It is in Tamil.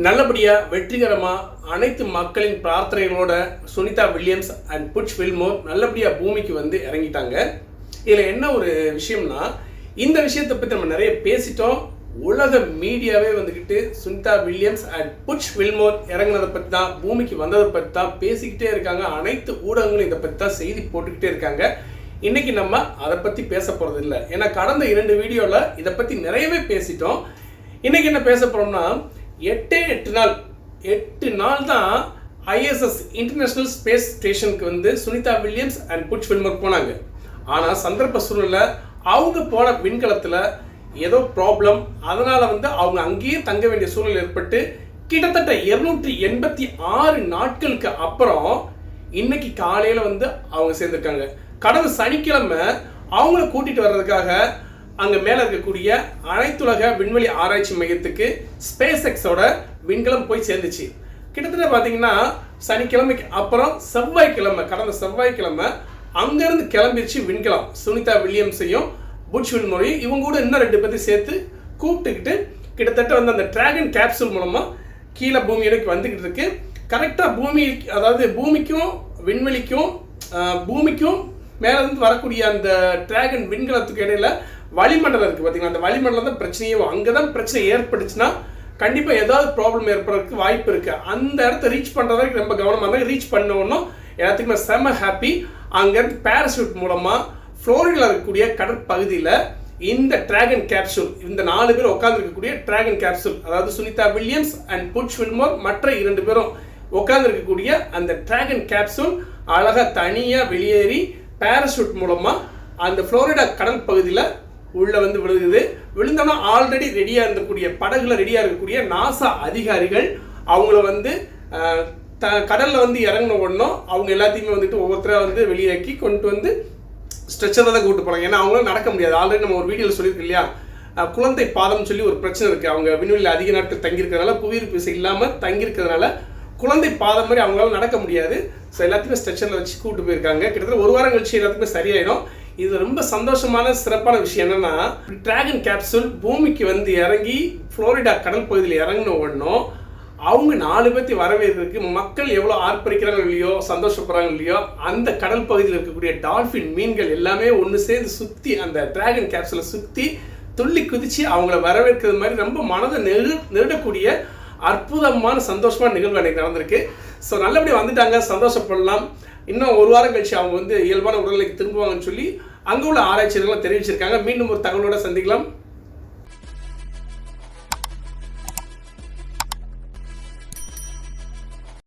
நல்லபடியாக வெற்றிகரமாக அனைத்து மக்களின் பிரார்த்தனைகளோட Sunita Williams and Butch Wilmore நல்லபடியாக பூமிக்கு வந்து இறங்கிட்டாங்க. இதில் என்ன ஒரு விஷயம்னா, இந்த விஷயத்தை பற்றி நம்ம நிறைய பேசிட்டோம். உலக மீடியாவே வந்துக்கிட்டு Sunita Williams and Butch Wilmore இறங்கினதை பற்றி தான், பூமிக்கு வந்ததை பற்றி தான் பேசிக்கிட்டே இருக்காங்க. அனைத்து ஊடகங்களும் இதை பற்றி தான் செய்தி போட்டுக்கிட்டே இருக்காங்க. இன்றைக்கி நம்ம அதை பற்றி பேச போகிறது இல்லை, ஏன்னா கடந்த 2 வீடியோவில் இதை பற்றி நிறையவே பேசிட்டோம். இன்றைக்கி என்ன பேச போகிறோம்னா, 8 நாள் தான் ஐஎஸ்எஸ் இன்டர்நேஷ்னல் ஸ்பேஸ் ஸ்டேஷனுக்கு வந்து Sunita Williams and Butch Wilmore போனாங்க. ஆனால் சந்தர்ப்ப சூழ்நிலை அவங்க போன விண்கலத்தில் ஏதோ ப்ராப்ளம், அதனால் வந்து அவங்க அங்கேயே தங்க வேண்டிய சூழ்நிலை ஏற்பட்டு கிட்டத்தட்ட 286 நாட்களுக்கு அப்புறம் இன்னைக்கு காலையில் வந்து அவங்க சேர்ந்துருக்காங்க. கடந்த சனிக்கிழமை அவங்கள கூட்டிகிட்டு வர்றதுக்காக அங்கே மேலே இருக்கக்கூடிய அனைத்துலக விண்வெளி ஆராய்ச்சி மையத்துக்கு ஸ்பேஸ் எக்ஸோட விண்கலம் போய் சேர்ந்துச்சு. கிட்டத்தட்ட பார்த்தீங்கன்னா சனிக்கிழமைக்கு அப்புறம் கடந்த செவ்வாய்க்கிழமை அங்கேருந்து கிளம்பிடுச்சு விண்கலம். சுனிதா வில்லியம்ஸையும் புட்ச் வில்மோரையும் இவங்க கூட இன்னும் 2 பேர்த்தையும் சேர்த்து கூப்பிட்டுக்கிட்டு கிட்டத்தட்ட வந்து அந்த டிராகன் கேப்சூல் மூலமாக கீழே பூமி வரைக்கும் வந்துக்கிட்டு இருக்கு. கரெக்டாக பூமிக்கும் விண்வெளிக்கும் பூமிக்கும் மேலேருந்து வரக்கூடிய அந்த டிராகன் விண்கலத்துக்கு இடையில வளிமண்டலம் இருக்குது பார்த்தீங்கன்னா, அந்த வளிமண்டலம் தான் பிரச்சனையே. அங்கே தான் பிரச்சனை ஏற்பட்டுச்சுன்னா கண்டிப்பாக ஏதாவது ப்ராப்ளம் ஏற்படுறதுக்கு வாய்ப்பு இருக்குது. அந்த இடத்த ரீச் பண்ணுறதுக்கு ரொம்ப கவனமாக இருந்தால் ரீச் பண்ணணும். எல்லாத்துக்குமே செம்ம ஹாப்பி. அங்கேருந்து பேராசூட் மூலமாக ஃப்ளோரிடாவில் இருக்கக்கூடிய கடற்பகுதியில் இந்த டிராகன் கேப்சூல், இந்த 4 பேர் உட்காந்துருக்கக்கூடிய டிராகன் கேப்சூல், அதாவது Sunita Williams and Butch Wilmore மற்ற 2 பேரும் உட்காந்துருக்கக்கூடிய அந்த டிராகன் கேப்சூல் அழகாக தனியாக வெளியேறி பேராசூட் மூலமாக அந்த ஃப்ளோரிடா கடல் பகுதியில் உள்ளே வந்து விழுந்தோன்னா ஆல்ரெடி ரெடியாக இருக்கக்கூடிய படகுல ரெடியாக இருக்கக்கூடிய நாசா அதிகாரிகள் அவங்கள வந்து கடலில் வந்து இறங்கின உடனே அவங்க எல்லாத்தையுமே வந்துட்டு ஒவ்வொருத்தராக வந்து வெளியாக்கி கொண்டு வந்து ஸ்ட்ரெச்சரில் தான் கூப்பிட்டு போகிறாங்க. ஏன்னா அவங்களும் நடக்க முடியாது. ஆல்ரெடி நம்ம ஒரு வீடியோவில் சொல்லியிருக்கோம் இல்லையா, குழந்தை பாதம் சொல்லி ஒரு பிரச்சனை இருக்குது. அவங்க விண்வெளியில் அதிக நாட்கள் தங்கியிருக்கிறதுனால, புவியீர்ப்பு விசை இல்லாமல் தங்கியிருக்கிறதுனால குழந்தை பாதம் மாதிரி அவங்களால நடக்க முடியாது. ஸோ எல்லாத்தையுமே ஸ்ட்ரெச்சரில் வச்சு கூப்பிட்டு போயிருக்காங்க. கிட்டத்தட்ட 1 வாரம் கழிச்சு எல்லாத்துக்குமே சரியாயிடும். இது ரொம்ப சந்தோஷமான சிறப்பான விஷயம் என்னன்னா, டிராகன் கேப்சூல் பூமிக்கு வந்து இறங்கி ஃப்ளோரிடா கடல் பகுதியில் இறங்கின உடனே அவங்க 4 பேர்த்தையும் வரவேற்கிறதுக்கு மக்கள் எவ்வளோ ஆர்ப்பரிக்கிறாங்க இல்லையோ, சந்தோஷப்படுறாங்க இல்லையோ, அந்த கடல் பகுதியில் இருக்கக்கூடிய டால்ஃபின் மீன்கள் எல்லாமே ஒன்று சேர்ந்து சுற்றி அந்த டிராகன் கேப்சூலை சுற்றி துள்ளி குதித்து அவங்கள வரவேற்கிறது மாதிரி ரொம்ப மனதை நெருடக்கூடிய அற்புதமான சந்தோஷமான நிகழ்வு எனக்கு நடந்திருக்கு. ஸோ நல்லபடியாக வந்துட்டாங்க, சந்தோஷப்படலாம். இன்னும் 1 வாரம் கழிச்சு அவங்க வந்து இயல்பான உடல்நிலைக்கு திரும்புவாங்கன்னு சொல்லி அங்கே உள்ள ஆராய்ச்சியாளர்கள்லாம் தெரிவிச்சிருக்காங்க. மீண்டும் ஒரு தகவலோட சந்திக்கலாம்.